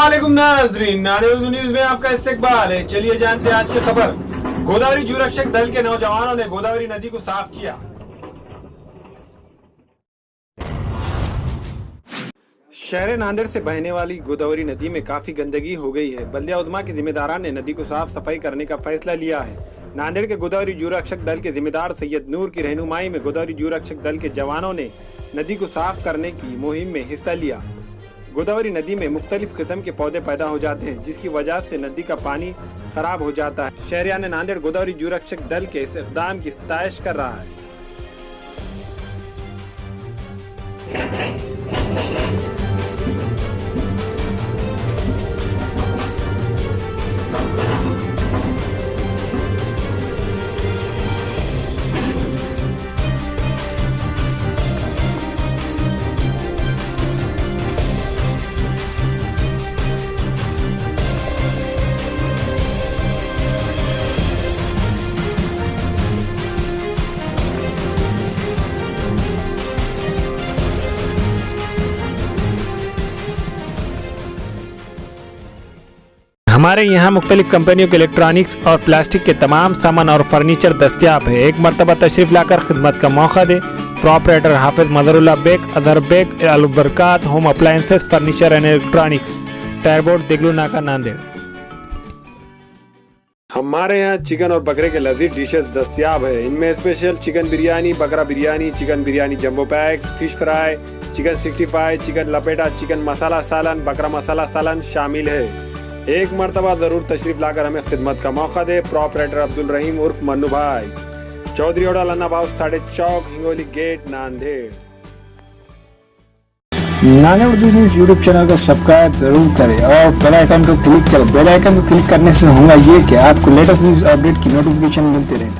अस्सलामुअलैकुम नाज़रीन, नाज़रीन न्यूज़ में आपका इस्तकबाल है। चलिए जानते हैं आज की खबर। गोदावरी जीवरक्षक दल के नौजवानों ने गोदावरी नदी को साफ किया। शहर नांदेड़ से बहने वाली गोदावरी नदी में काफी गंदगी हो गई है। बल्दिया उद्मा के जिम्मेदारान ने नदी को साफ सफाई करने का फैसला लिया है। नांदेड़ के गोदावरी जीवरक्षक दल के जिम्मेदार सैयद नूर की रहनुमाई में गोदावरी जीवरक्षक दल के जवानों ने नदी को साफ करने की मुहिम में हिस्सा लिया। गोदावरी नदी में मुख्तलिफ किस्म के पौधे पैदा हो जाते हैं, जिसकी वजह से नदी का पानी खराब हो जाता है। शहरियान नांदेड़ गोदावरी जीवरक्षक दल के इस इक़दाम की सताइश कर रहा है। हमारे यहाँ मुख्तलिफ कंपनियों के इलेक्ट्रॉनिक्स और प्लास्टिक के तमाम सामान और फर्नीचर दस्तियाब है। एक मरतबा तशरीफ लाकर खिदमत का मौका दे। प्रोपराइटर हाफिज मदरुल्लाह बेग, अदर Baig, Albarkat home appliances, furniture and electronics, टायरबोर्ड, दिगलू नाका, नांदेड़। हमारे यहाँ चिकन और बकरे के लजीज डिशेस दस्तियाब है। इनमें स्पेशल चिकन बिरयानी, बकरा biryani, chicken biryani jumbo pack, fish fry, chicken 65, chicken लपेटा, चिकन मसाला सालन, बकरा मसाला सालन शामिल है। एक मरतबा जरूर तशरीफ लाकर हमें खिदमत का मौका दे। प्रोपराइटर अब्दुल रहीम उर्फ मन्नू भाई, चौधरी ओडा लन्ना हाउस, 3.5 चौक, Hingoli gate, Nanded. Nanded Urdu news YouTube channel को सब्सक्राइब जरूर करें और बेल आइकन को क्लिक करें। बेल आइकन को क्लिक करने से होगा ये कि आपको लेटेस्ट न्यूज़ अपडेट की नोटिफिकेशन मिलते रहते हैं।